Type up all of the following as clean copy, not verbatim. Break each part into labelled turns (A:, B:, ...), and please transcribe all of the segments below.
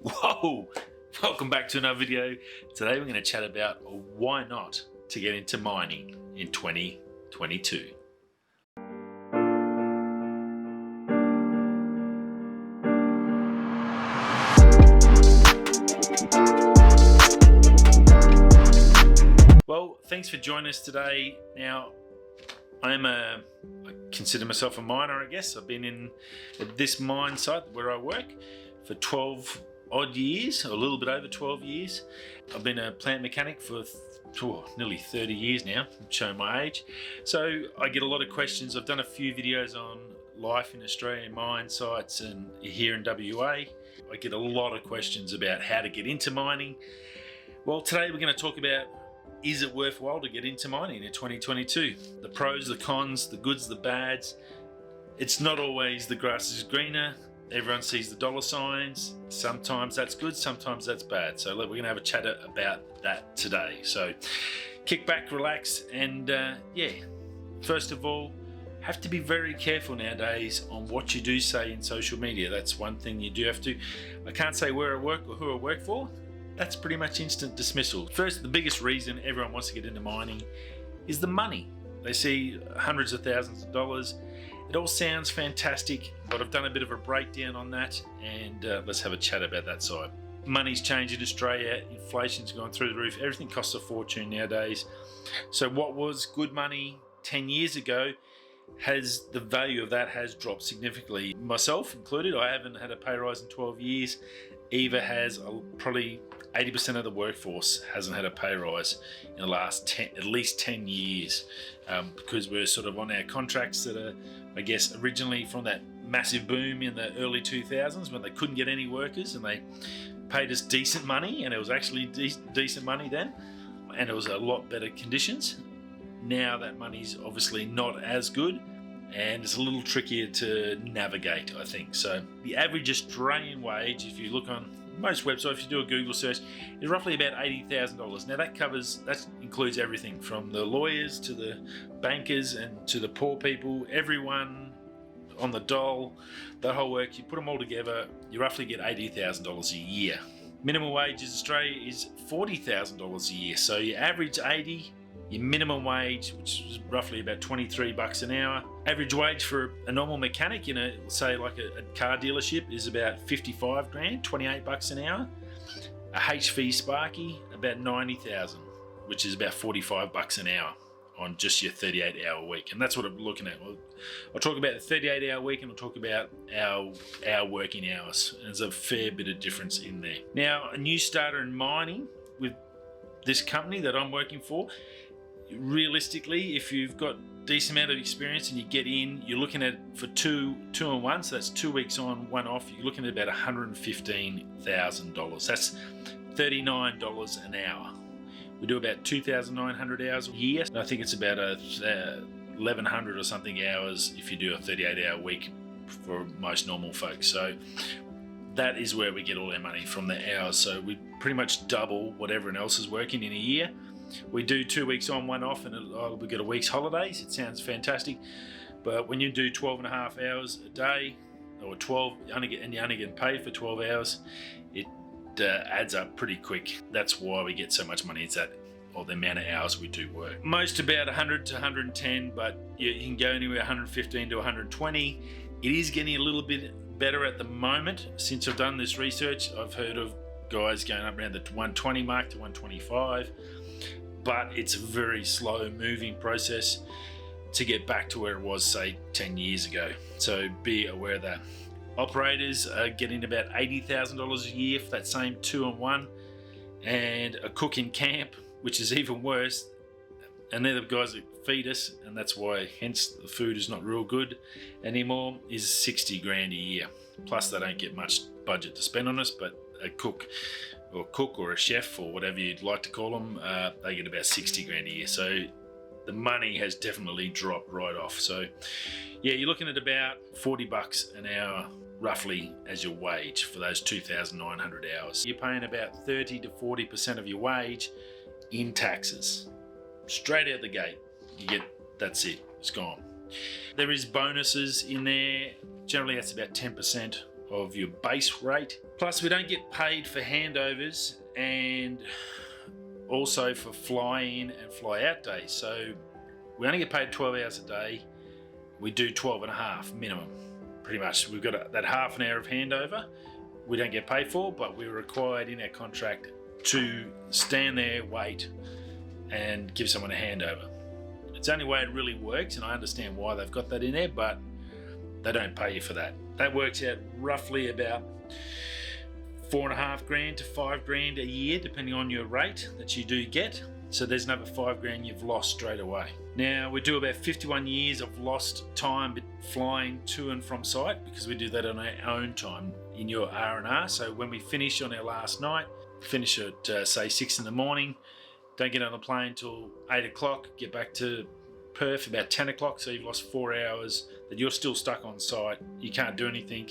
A: Whoa! Welcome back to another video. Today we're going to chat about why not to get into mining in 2022. Well, thanks for joining us today. Now, I consider myself a miner, I guess. I've been in this mine site where I work for 12 odd years, a little bit over 12 years. I've been a plant mechanic for nearly 30 years now. I'm showing my age. So I get a lot of questions. I've done a few videos on life in Australian mine sites and here in WA. I get a lot of questions about how to get into mining. Well, today we're going to talk about, is it worthwhile to get into mining in 2022? The pros, the cons, the goods, the bads. It's not always the grass is greener. Everyone sees the dollar signs. Sometimes that's good, sometimes that's bad. So we're going to have a chat about that today. So kick back, relax, and first of all, have to be very careful nowadays on what you do say in social media. That's one thing you do have to. I can't say where I work or who I work for. That's pretty much instant dismissal. First, the biggest reason everyone wants to get into mining is the money. They see hundreds of thousands of dollars. It all sounds fantastic, but I've done a bit of a breakdown on that, and let's have a chat about that side. Money's changed in Australia, inflation's gone through the roof, everything costs a fortune nowadays. So what was good money 10 years ago, the value of that has dropped significantly. Myself included, I haven't had a pay rise in 12 years. Eva has probably 80% of the workforce hasn't had a pay rise in the last at least 10 years because we're sort of on our contracts that are, I guess, originally from that massive boom in the early 2000s when they couldn't get any workers and they paid us decent money, and it was actually decent money then, and it was a lot better conditions. Now that money's obviously not as good, and it's a little trickier to navigate, I think. So the average Australian wage, if you look on most websites, if you do a Google search, is roughly about $80,000. Now that includes everything from the lawyers to the bankers and to the poor people, everyone on the dole, that whole work. You put them all together, you roughly get $80,000 a year. Minimum wage in Australia is $40,000 a year. So you average 80. Your minimum wage, which is roughly about 23 bucks an hour. Average wage for a normal mechanic, say like a car dealership, is about 55 grand, 28 bucks an hour. A HV Sparky, about 90,000, which is about 45 bucks an hour on just your 38-hour week. And that's what I'm looking at. I'll talk about the 38-hour week, and I'll talk about our working hours. There's a fair bit of difference in there. Now, a new starter in mining with this company that I'm working for, realistically, if you've got decent amount of experience and you get in, you're looking at, for two and one, so that's 2 weeks on, one off, you're looking at about $115,000. That's $39 an hour. We do about 2,900 hours a year. I think it's about 1,100 or something hours if you do a 38-hour week for most normal folks. So that is where we get all our money, from the hours. So we pretty much double what everyone else is working in a year. We do 2 weeks on, one off, and we get a week's holidays. It sounds fantastic, but when you do 12 and a half hours a day, or 12, you only get paid for 12 hours, it adds up pretty quick. That's why we get so much money. It's the amount of hours we do work. Most about 100 to 110, but you can go anywhere 115 to 120. It is getting a little bit better at the moment. Since I've done this research, I've heard of guys going up around the 120 mark to 125. But it's a very slow moving process to get back to where it was, say, 10 years ago. So be aware of that. Operators are getting about $80,000 a year for that same 2 and 1, and a cook in camp, which is even worse. And they're the guys that feed us, and that's why, hence, the food is not real good anymore, is 60 grand a year. Plus, they don't get much budget to spend on us, but a cook or a chef or whatever you'd like to call them, they get about 60 grand a year. So the money has definitely dropped right off. So yeah, you're looking at about 40 bucks an hour roughly as your wage for those 2,900 hours. You're paying about 30 to 40% of your wage in taxes. Straight out the gate, that's it, it's gone. There is bonuses in there. Generally that's about 10% of your base rate Plus, we don't get paid for handovers and also for fly in and fly out days. So we only get paid 12 hours a day. We do 12 and a half minimum, pretty much. We've got that half an hour of handover we don't get paid for, but we're required in our contract to stand there, wait, and give someone a handover. It's the only way it really works, and I understand why they've got that in there, but they don't pay you for that. That works out roughly about $4,500 to $5,000 a year, depending on your rate that you do get. So there's another $5,000 you've lost straight away. Now, we do about 51 years of lost time flying to and from site, because we do that on our own time in your R&R. So when we finish on our last night, finish at say 6 in the morning, don't get on the plane till 8 o'clock, get back to Perth about 10 o'clock, so you've lost 4 hours that you're still stuck on site. You can't do anything,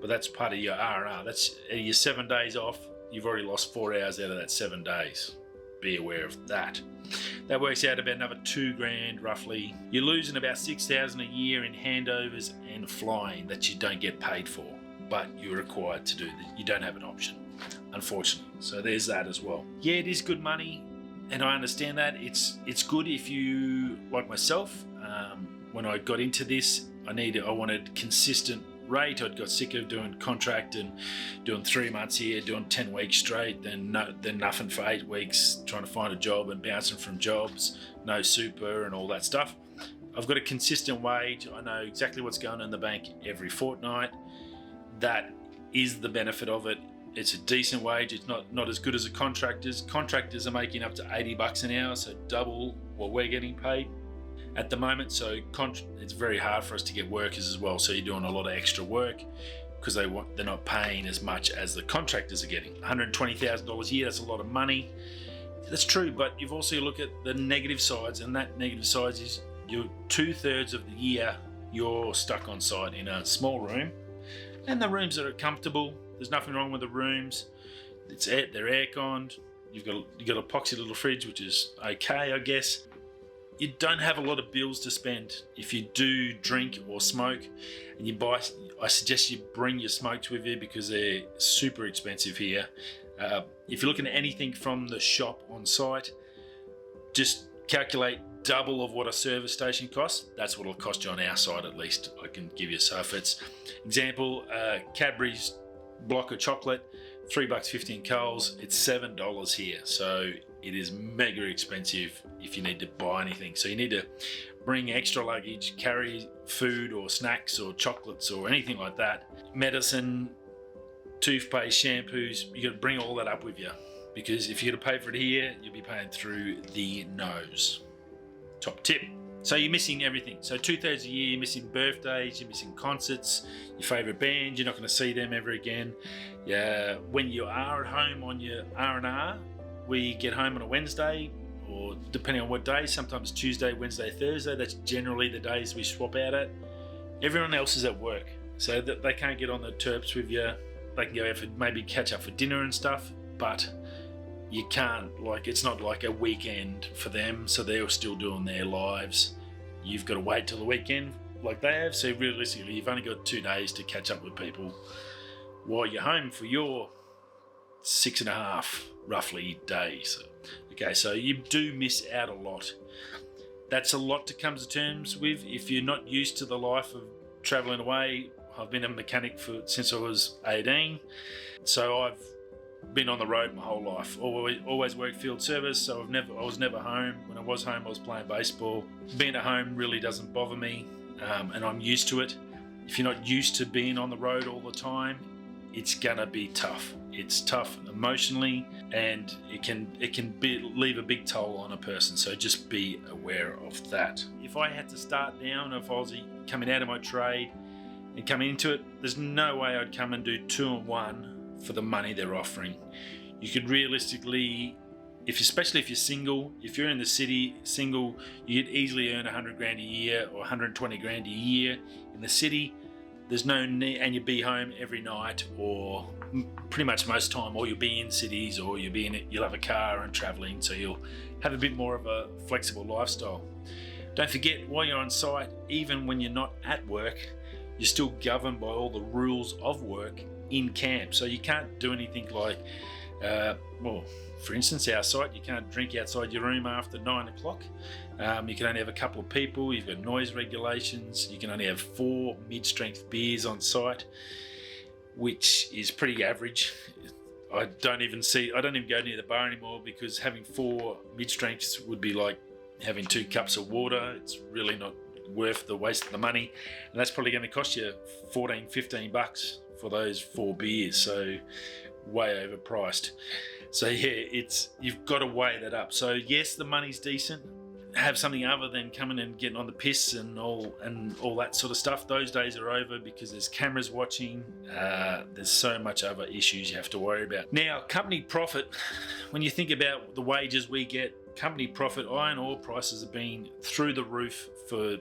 A: but that's part of your R&R. That's your 7 days off. You've already lost 4 hours out of that 7 days. Be aware of that. That works out about another $2,000 roughly. You're losing about $6,000 a year in handovers and flying that you don't get paid for, but you're required to do that. You don't have an option, unfortunately. So there's that as well. Yeah, it is good money, and I understand that. It's good if you, like myself, when I got into this, I wanted consistent rate. I'd got sick of doing contract and doing 3 months here, doing 10 weeks straight, then nothing for 8 weeks, trying to find a job and bouncing from jobs, no super and all that stuff. I've got a consistent wage. I know exactly what's going in the bank every fortnight. That is the benefit of it. It's a decent wage. It's not as good as a contractor's. Contractors are making up to $80 an hour, so double what we're getting paid at the moment. So it's very hard for us to get workers as well. So you're doing a lot of extra work because they're not paying as much as the contractors are getting. $120,000 a year, that's a lot of money. That's true, but you've also look at the negative sides, and that negative side is you're 2/3 of the year you're stuck on site in a small room, and the rooms that are comfortable. There's nothing wrong with the rooms. They're air-conned. You've got an epoxy little fridge, which is okay, I guess. You don't have a lot of bills to spend. If you do drink or smoke and you buy, I suggest you bring your smokes with you because they're super expensive here. If you're looking at anything from the shop on site, just calculate double of what a service station costs. That's what it'll cost you on our side, at least. I can give you. So if it's, example, Cadbury's block of chocolate, $3.50 in Coles, it's $7 here. So it is mega expensive if you need to buy anything. So you need to bring extra luggage, carry food or snacks or chocolates or anything like that. Medicine, toothpaste, shampoos, you got to bring all that up with you, because if you're going to pay for it here, you'll be paying through the nose. Top tip. So you're missing everything. So 2/3 a year, you're missing birthdays, you're missing concerts, your favourite band, you're not going to see them ever again. Yeah, when you are at home on your R&R, we get home on a Wednesday, or depending on what day, sometimes Tuesday, Wednesday, Thursday. That's generally the days we swap out at. Everyone else is at work, so that they can't get on the terps with you. They can go out for maybe catch up for dinner and stuff, but you can't, it's not like a weekend for them, so they're still doing their lives. You've got to wait till the weekend like they have, so realistically you've only got 2 days to catch up with people while you're home for your 6.5 roughly days. Okay, so you do miss out a lot. That's a lot to come to terms with if you're not used to the life of travelling away. I've been a mechanic since I was 18, so I've been on the road my whole life. Always worked field service, so I was never home. When I was home, I was playing baseball. Being at home really doesn't bother me, and I'm used to it. If you're not used to being on the road all the time, it's gonna be tough. It's tough emotionally, and it can leave a big toll on a person. So just be aware of that. If I had to start now, if I was coming out of my trade and coming into it, there's no way I'd come and do 2 and 1 for the money they're offering. You could realistically, especially if you're single, if you're in the city single, you could easily earn $100,000 a year or $120,000 a year in the city. There's no need, and you'll be home every night or pretty much most time, or you'll be in cities, or you'll have a car and traveling, so you'll have a bit more of a flexible lifestyle. Don't forget, while you're on site, even when you're not at work, you're still governed by all the rules of work in camp. So you can't do anything like, for instance, our site, you can't drink outside your room after 9 o'clock. You can only have a couple of people. You've got noise regulations. You can only have 4 mid-strength beers on site, which is pretty average. I don't even go near the bar anymore, because having 4 mid-strengths would be like having 2 cups of water. It's really not worth the waste of the money, and that's probably going to cost you $14-15 for those 4 beers, so way overpriced. So yeah, you've got to weigh that up. So yes, the money's decent. Have something other than coming and getting on the piss and all that sort of stuff. Those days are over, because there's cameras watching. There's so much other issues you have to worry about. Now, company profit, when you think about the wages we get, company profit, iron ore prices have been through the roof for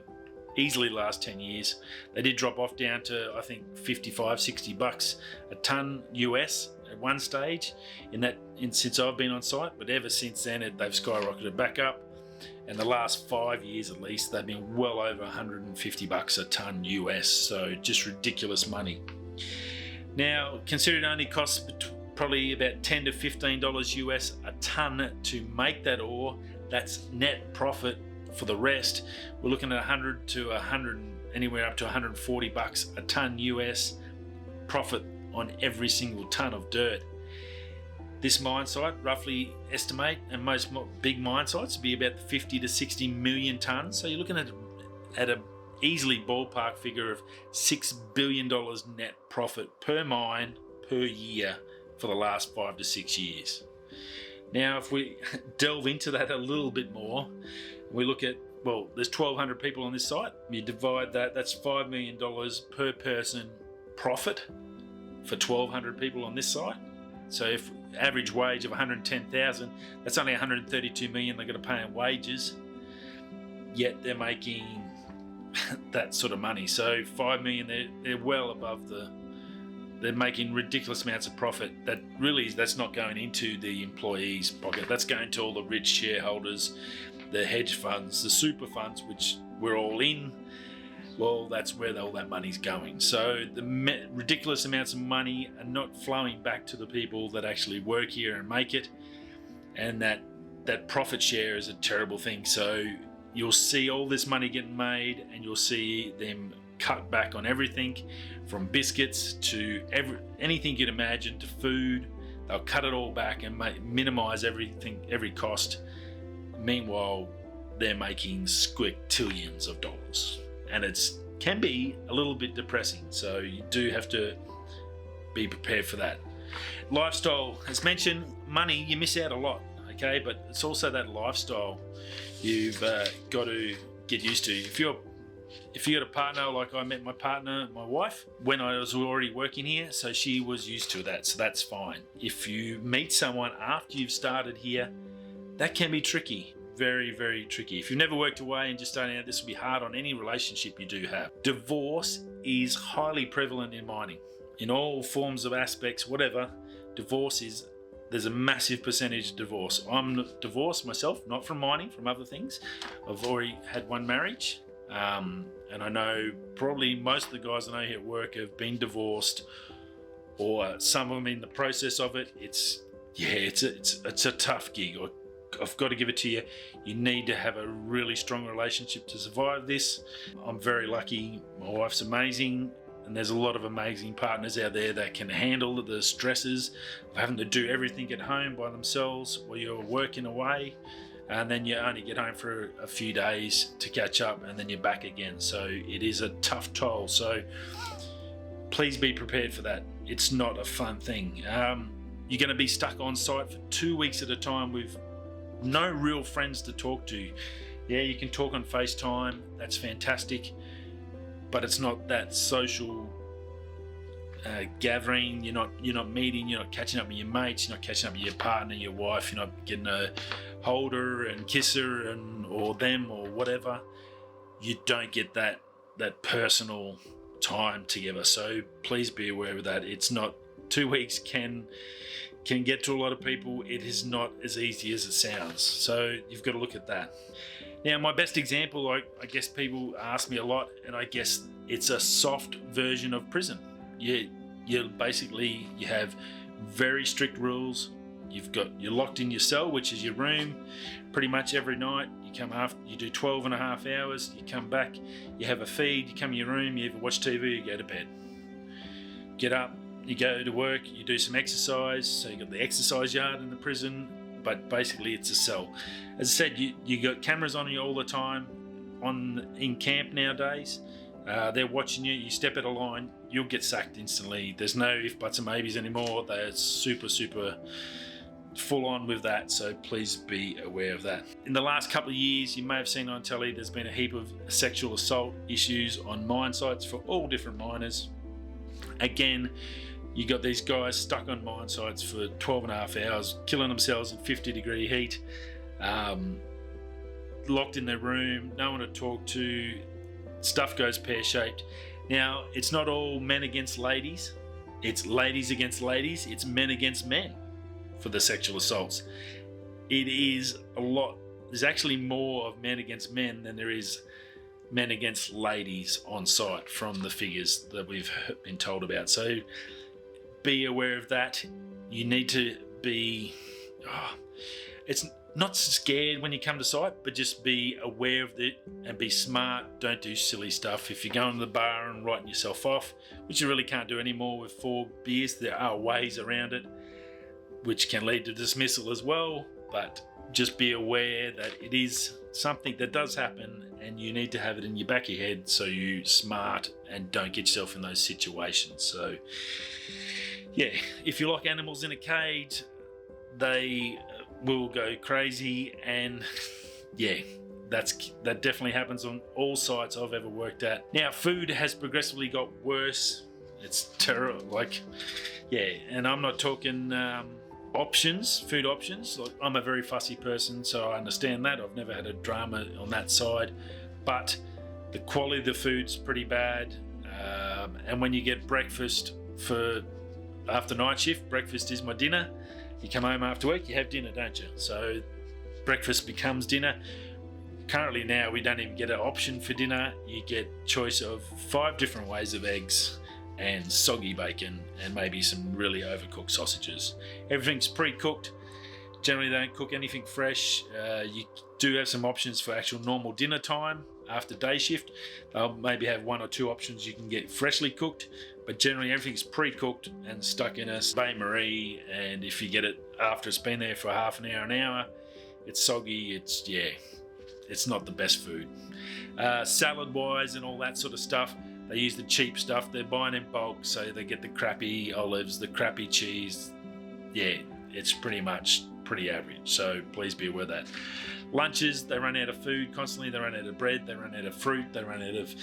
A: easily the last 10 years. They did drop off down to, I think, $55-60 a ton US at one stage since I've been on site, but ever since then they've skyrocketed back up. And the last 5 years at least, they've been well over $150 a ton US, so just ridiculous money. Now, consider it only costs probably about $10 to $15 US a ton to make that ore. That's net profit. For the rest, we're looking at anywhere up to $140 a ton US profit on every single ton of dirt. This mine site, roughly estimate, and most big mine sites be about 50 to 60 million tons. So you're looking at a easily ballpark figure of $6 billion net profit per mine per year for the last 5 to 6 years. Now, if we delve into that a little bit more, we look at, there's 1,200 people on this site. You divide that's $5 million per person profit for 1,200 people on this site. So if average wage of $110,000, that's only $132 million they're going to pay in wages, yet they're making that sort of money. So $5 million, they're well above they're making ridiculous amounts of profit. That's not going into the employees' pocket. That's going to all the rich shareholders, the hedge funds, the super funds, which we're all in. Well, that's where all that money's going. So the ridiculous amounts of money are not flowing back to the people that actually work here and make it. And that profit share is a terrible thing. So you'll see all this money getting made, and you'll see them cut back on everything from biscuits to anything you'd imagine to food. They'll cut it all back and minimize everything, every cost. Meanwhile, they're making squillions of dollars. And it can be a little bit depressing, so you do have to be prepared for that. Lifestyle, as mentioned, money, you miss out a lot, okay? But it's also that lifestyle you've got to get used to. If you got a partner, like I met my partner, my wife, when I was already working here, so she was used to that, so that's fine. If you meet someone after you've started here, that can be tricky. Very, very tricky. If you've never worked away and just starting out, this will be hard on any relationship you do have. Divorce is highly prevalent in mining. In all forms of aspects, whatever, there's a massive percentage of divorce. I'm divorced myself, not from mining, from other things. I've already had one marriage. And I know probably most of the guys I know here at work have been divorced, or some of them in the process of it. It's a tough gig. I've got to give it to you. You need to have a really strong relationship to survive this. I'm very lucky. My wife's amazing, and there's a lot of amazing partners out there that can handle the stresses of having to do everything at home by themselves while you're working away, and then you only get home for a few days to catch up, and then you're back again. So it is a tough toll. So please be prepared for that. It's not a fun thing. You're going to be stuck on site for 2 weeks at a time with no real friends to talk to. Yeah, you can talk on FaceTime, that's fantastic, but it's not that social gathering. You're not meeting, you're not catching up with your mates, you're not catching up with your partner, your wife, you're not getting to hold her and kiss her or them or whatever. You don't get that personal time together. So please be aware of that. It's not 2 weeks can get to a lot of people. It is not as easy as it sounds. So you've got to look at that. Now, my best example, I guess people ask me a lot, and I guess it's a soft version of prison. You you have very strict rules. You're locked in your cell, which is your room, pretty much every night. You come after, you do 12 and a half hours, you come back, you have a feed, you come in your room, you either watch TV, you go to bed. Get up, you go to work, you do some exercise. So you got the exercise yard in the prison, but basically it's a cell. As I said, you got cameras on you all the time in camp nowadays. They're watching you. You step out of line, you'll get sacked instantly. There's no if, buts and maybes anymore. They're super full on with that, so please be aware of that. In the last couple of years, you may have seen on telly, there's been a heap of sexual assault issues on mine sites for all different miners. Again, you got these guys stuck on mine sites for 12 and a half hours, killing themselves in 50-degree heat, locked in their room, no one to talk to, stuff goes pear-shaped. Now, it's not all men against ladies, it's ladies against ladies, it's men against men for the sexual assaults. It is a lot. There's actually more of men against men than there is men against ladies on site from the figures that we've been told about. So be aware of that. You need to be, it's not scared when you come to site, but just be aware of it and be smart. Don't do silly stuff. If you're going to the bar and writing yourself off, which you really can't do anymore with 4 beers, there are ways around it, which can lead to dismissal as well, but just be aware that it is something that does happen and you need to have it in your back of your head so you're smart and don't get yourself in those situations. So yeah, if you lock animals in a cage, they will go crazy, and yeah, that definitely happens on all sites I've ever worked at. Now, food has progressively got worse. It's terrible, and I'm not talking food options. Like, I'm a very fussy person, so I understand that. I've never had a drama on that side, but the quality of the food's pretty bad. And when you get breakfast after night shift, breakfast is my dinner. You come home after work, you have dinner, don't you? So breakfast becomes dinner. Currently now, we don't even get an option for dinner. You get choice of 5 different ways of eggs and soggy bacon and maybe some really overcooked sausages. Everything's pre-cooked. Generally, they don't cook anything fresh. You do have some options for actual normal dinner time after day shift. They'll maybe have 1 or 2 options you can get freshly cooked, but generally everything's pre-cooked and stuck in a bain-marie, and if you get it after it's been there for half an hour, it's soggy. It's not the best food. Salad-wise and all that sort of stuff, they use the cheap stuff. They're buying in bulk, so they get the crappy olives, the crappy cheese. Yeah, it's pretty average, so please be aware of that. Lunches, they run out of food constantly. They run out of bread, they run out of fruit, they run out of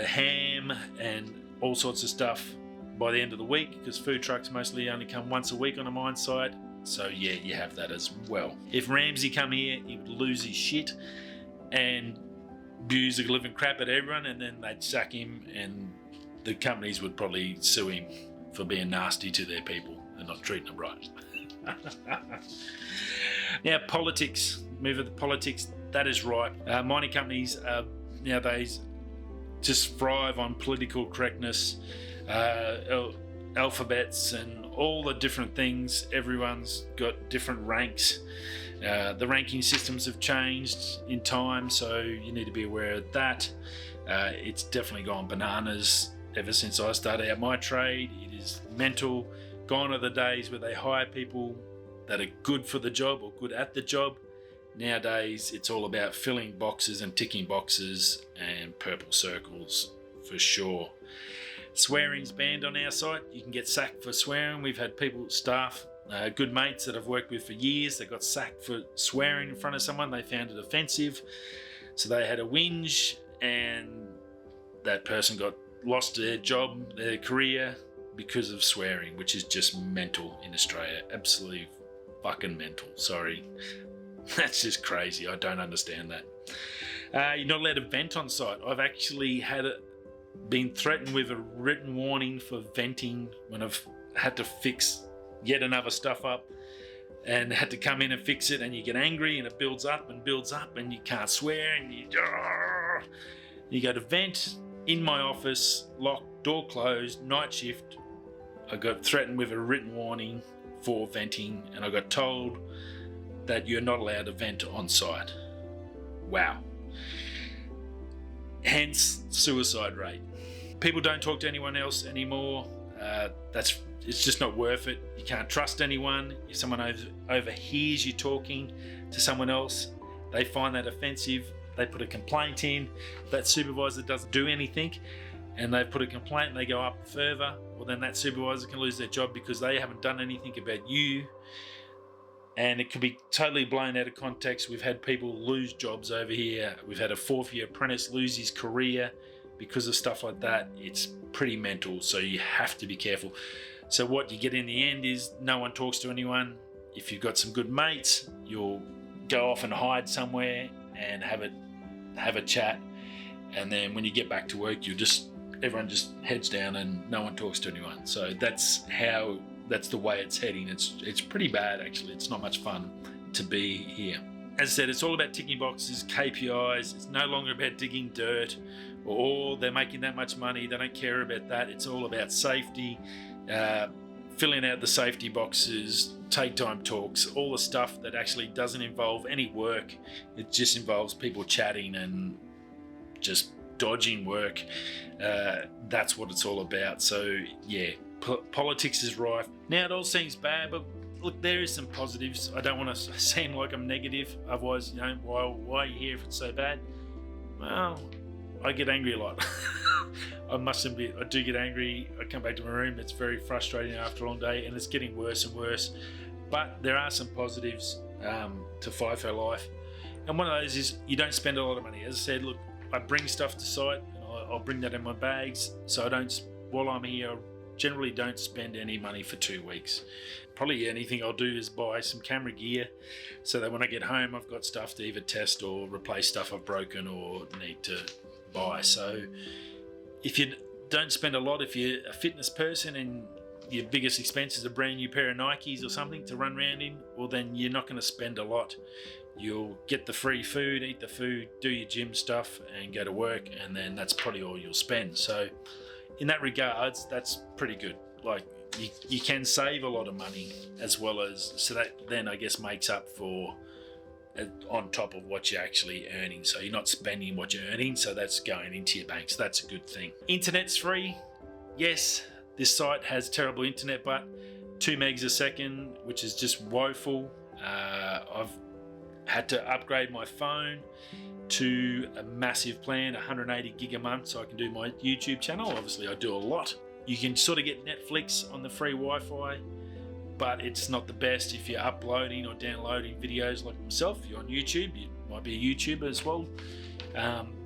A: ham and all sorts of stuff by the end of the week, because food trucks mostly only come once a week on a mine site. So yeah, you have that as well. If Ramsey come here, he would lose his shit and abuse the living crap at everyone, and then they'd sack him, and the companies would probably sue him for being nasty to their people and not treating them right. Now, politics. Move to the politics. That is right. Mining companies nowadays just thrive on political correctness, alphabets, and all the different things. Everyone's got different ranks. The ranking systems have changed in time, so you need to be aware of that. It's definitely gone bananas ever since I started out my trade. It is mental. Gone are the days where they hire people that are good for the job or good at the job. Nowadays, it's all about filling boxes and ticking boxes and purple circles for sure. Swearing's banned on our site. You can get sacked for swearing. We've had staff, good mates that I've worked with for years, that got sacked for swearing in front of someone. They found it offensive, so they had a whinge, and that person lost their job, their career, because of swearing, which is just mental in Australia. Absolutely fucking mental. Sorry. That's just crazy. I don't understand that. You're not allowed to vent on site. I've actually been threatened with a written warning for venting when I've had to fix yet another stuff up and had to come in and fix it, and you get angry and it builds up and you can't swear, and you go to vent in my office, locked, door closed, night shift, I got threatened with a written warning for venting, and I got told that you're not allowed to vent on site. Wow. Hence, suicide rate. People don't talk to anyone else anymore. It's just not worth it. You can't trust anyone. If someone overhears you talking to someone else, they find that offensive. They put a complaint in. That supervisor doesn't do anything, and they put a complaint and they go up further. Well, then that supervisor can lose their job because they haven't done anything about you. And it could be totally blown out of context. We've had people lose jobs over here. We've had a 4th-year apprentice lose his career because of stuff like that. It's pretty mental, so you have to be careful. So what you get in the end is no one talks to anyone. If you've got some good mates, you'll go off and hide somewhere and have a chat. And then when you get back to work, everyone just heads down and no one talks to anyone. So that's the way it's heading. It's pretty bad, actually. It's not much fun to be here. As I said, it's all about ticking boxes, KPIs. It's no longer about digging dirt or they're making that much money. They don't care about that. It's all about safety, filling out the safety boxes, take time talks, all the stuff that actually doesn't involve any work. It just involves people chatting and just dodging work. That's what it's all about. So yeah, politics is rife. Now it all seems bad, but look, there is some positives. I don't want to seem like I'm negative. Otherwise, why are you here if it's so bad? Well, I get angry a lot. I must admit, I do get angry. I come back to my room. It's very frustrating after a long day, and it's getting worse and worse. But there are some positives to FIFO life. And one of those is you don't spend a lot of money. As I said, look, I bring stuff to site, and I'll bring that in my bags. So while I'm here, I generally don't spend any money for 2 weeks. Probably anything I'll do is buy some camera gear so that when I get home, I've got stuff to either test or replace stuff I've broken or need to buy. So if you don't spend a lot, if you're a fitness person and your biggest expense is a brand new pair of Nikes or something to run around in, well, then you're not going to spend a lot. You'll get the free food, eat the food, do your gym stuff and go to work, and then that's probably all you'll spend. So in that regards, that's pretty good. Like you can save a lot of money as well as, so that then I guess makes up for on top of what you're actually earning. So you're not spending what you're earning, so that's going into your bank. So that's a good thing. Internet's free. Yes, this site has terrible internet, but 2 megs a second, which is just woeful. I've had to upgrade my phone to a massive plan, 180 gig a month, so I can do my YouTube channel. Obviously I do a lot. You can sort of get Netflix on the free Wi-Fi, but it's not the best if you're uploading or downloading videos like myself. You're on YouTube, you might be a YouTuber as well.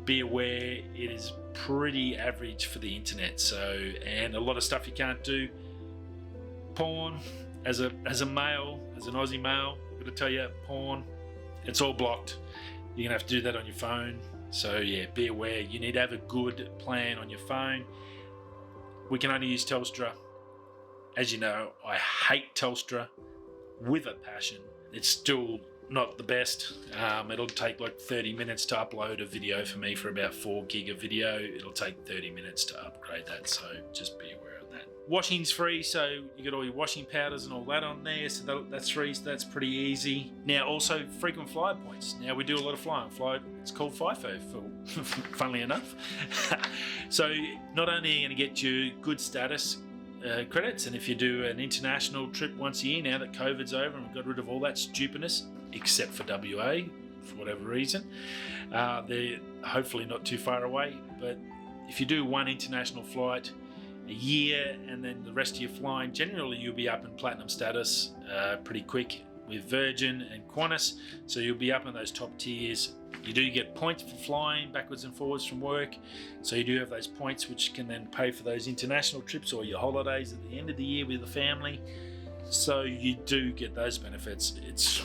A: Be aware it is pretty average for the internet. So, and a lot of stuff you can't do. Porn, as a male, as an Aussie male, I've got to tell you, porn, it's all blocked. You're gonna have to do that on your phone. So yeah, be aware. You need to have a good plan on your phone. We can only use Telstra. As you know, I hate Telstra with a passion. It's still not the best. It'll take like 30 minutes to upload a video for me for about 4 gig of video. It'll take 30 minutes to upgrade that, so just be aware of that. Washing's free, so you got all your washing powders and all that on there, so that's free, so that's pretty easy. Now also frequent flyer points. Now we do a lot of flying. It's called FIFO, funnily enough. So not only are you going to get your good status credits, and if you do an international trip once a year, now that COVID's over and we've got rid of all that stupidness, except for WA, for whatever reason, they're hopefully not too far away, but if you do one international flight a year and then the rest of your flying, generally you'll be up in platinum status pretty quick with Virgin and Qantas, so you'll be up in those top tiers. You do get points for flying backwards and forwards from work, so you do have those points which can then pay for those international trips or your holidays at the end of the year with the family. So you do get those benefits. It's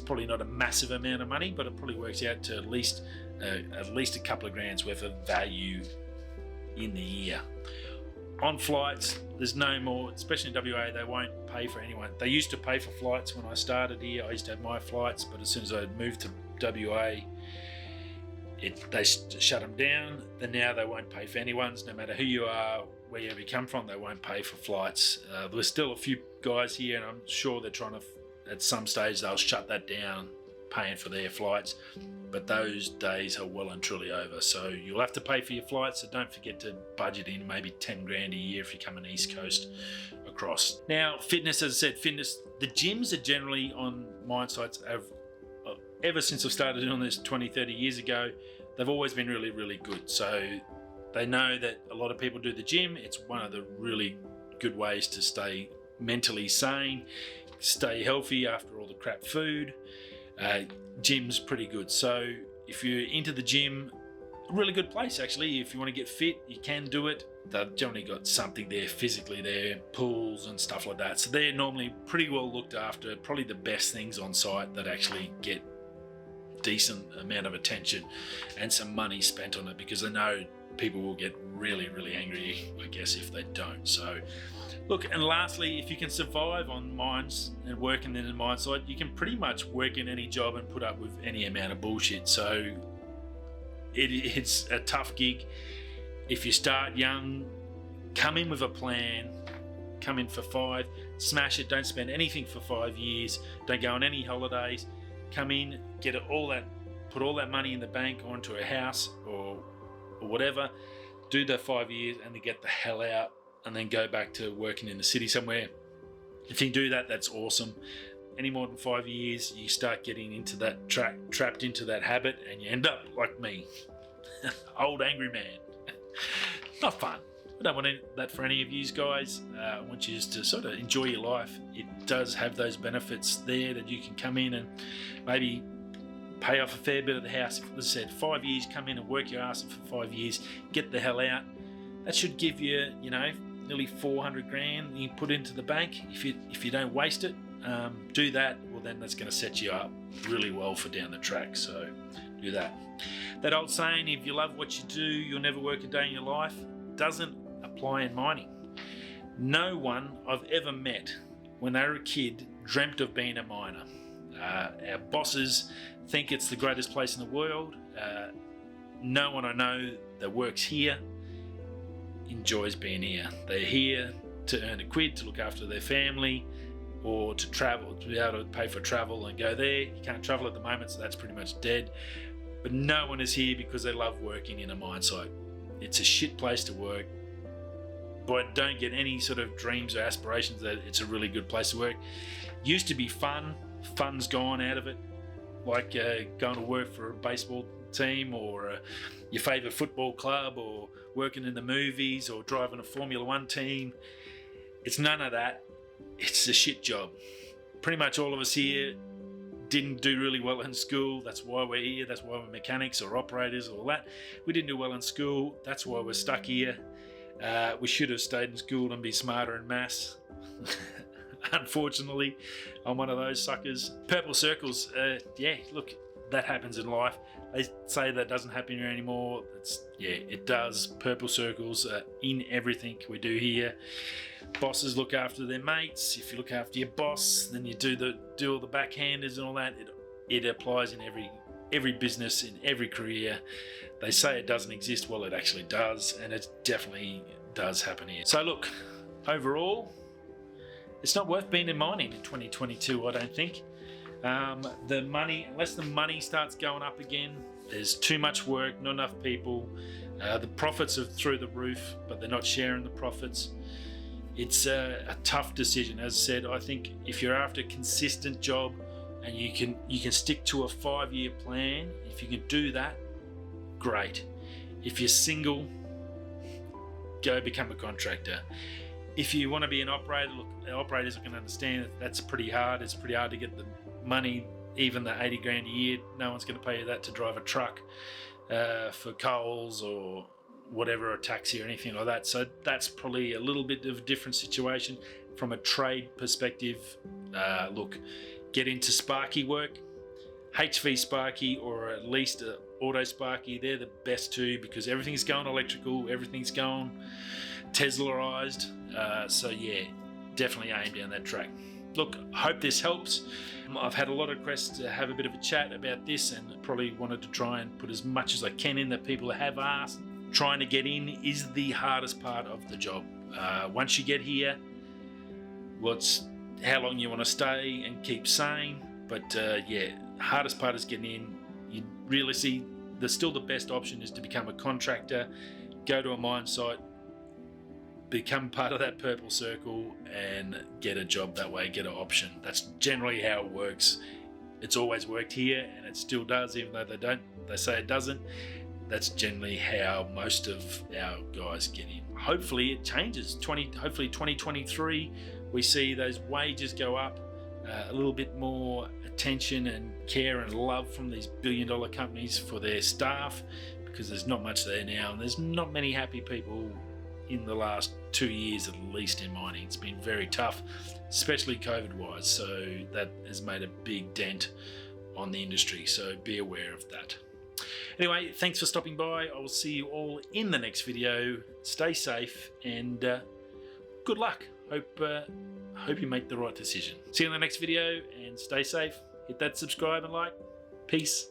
A: probably not a massive amount of money, but it probably works out to at least a couple of grand's worth of value in the year. On flights, there's no more, especially in WA, they won't pay for anyone. They used to pay for flights when I started here. I used to have my flights, but as soon as I moved to WA, they shut them down, then now they won't pay for anyone's, no matter who you are, wherever you come from, they won't pay for flights. There's still a few guys here, and I'm sure they're trying to, at some stage, they'll shut that down, paying for their flights, but those days are well and truly over. So you'll have to pay for your flights, so don't forget to budget in maybe 10 grand a year if you come an East Coast across. Now, fitness, as I said, the gyms are generally on mine sites, ever since I started on this 20, 30 years ago, they've always been really, really good. So they know that a lot of people do the gym. It's one of the really good ways to stay mentally sane, stay healthy after all the crap food. Gym's pretty good. So if you're into the gym, a really good place actually. If you want to get fit, you can do it. They've generally got something there physically there, pools and stuff like that. So they're normally pretty well looked after, probably the best things on site that actually get decent amount of attention and some money spent on it, because I know people will get really, really angry, I guess, if they don't. So look, and lastly, if you can survive on mines and working in a mine site, you can pretty much work in any job and put up with any amount of bullshit. So it's a tough gig. If you start young, come in with a plan, come in for 5, smash it, don't spend anything for 5 years, don't go on any holidays, come in, get put all that money in the bank or into a house or whatever, do the 5 years and then get the hell out and then go back to working in the city somewhere. If you do that, that's awesome. Any more than 5 years, you start getting into that trapped into that habit, and you end up like me, old angry man. Not fun. I don't want that for any of you guys. I want you just to sort of enjoy your life. It does have those benefits there that you can come in and maybe pay off a fair bit of the house. As I said, 5 years, come in and work your ass off for 5 years, get the hell out. That should give you, nearly 400 grand you put into the bank. If you don't waste it, do that. Well, then that's going to set you up really well for down the track. So do that. That old saying, if you love what you do, you'll never work a day in your life, doesn't apply in mining. No one I've ever met when they were a kid dreamt of being a miner. Our bosses think it's the greatest place in the world. No one I know that works here enjoys being here. They're here to earn a quid, to look after their family, or to travel, to be able to pay for travel and go there. You can't travel at the moment, so that's pretty much dead. But no one is here because they love working in a mine site. It's a shit place to work, but don't get any sort of dreams or aspirations that it's a really good place to work. Used to be fun. Fun's gone out of it, like going to work for a baseball team or your favourite football club, or working in the movies, or driving a Formula 1 team. It's none of that. It's a shit job. Pretty much all of us here didn't do really well in school. That's why we're here. That's why we're mechanics or operators or all that. We didn't do well in school. That's why we're stuck here. We should have stayed in school and be smarter in maths. Unfortunately, I'm one of those suckers. Purple circles, look, that happens in life. They say that doesn't happen here anymore. It does. Purple circles are in everything we do here. Bosses look after their mates. If you look after your boss, then you do all the backhanders and all that. It applies in every business, in every career. They say it doesn't exist. Well, it actually does, and it definitely does happen here. So look, overall, it's not worth being in mining in 2022, I don't think. The money, unless the money starts going up again, there's too much work, not enough people. The profits are through the roof, but they're not sharing the profits. It's a tough decision. As I said, I think if you're after a consistent job and you can stick to a 5-year plan, if you can do that, great. If you're single, go become a contractor. If you want to be an operator, look, operators can understand that's pretty hard. It's pretty hard to get the money, even the 80 grand a year. No one's going to pay you that to drive a truck for Coles or whatever, a taxi or anything like that. So that's probably a little bit of a different situation. From a trade perspective, look, get into Sparky work. HV Sparky, or at least Auto Sparky, they're the best two, because everything's going electrical, everything's going Teslaized. So yeah, definitely aim down that track. look, I hope this helps. I've had a lot of requests to have a bit of a chat about this, and probably wanted to try and put as much as I can in that people have asked. Trying to get in is the hardest part of the job. Once you get here, well, it's how long you want to stay and keep sane. But yeah, hardest part is getting in. You really see the best option is to become a contractor, go to a mine site, become part of that purple circle and get a job that way, get an option. That's generally how it works. It's always worked here and it still does, even though they say it doesn't. That's generally how most of our guys get in. Hopefully it changes. Hopefully 2023 we see those wages go up, a little bit more attention and care and love from these billion-dollar companies for their staff, because there's not much there now and there's not many happy people in the last 2 years at least in mining. It's been very tough, especially COVID-wise, so that has made a big dent on the industry, so be aware of that. Anyway, thanks for stopping by. I will see you all in the next video. Stay safe and good luck. Hope you make the right decision. See you in the next video and stay safe. Hit that subscribe and like. Peace.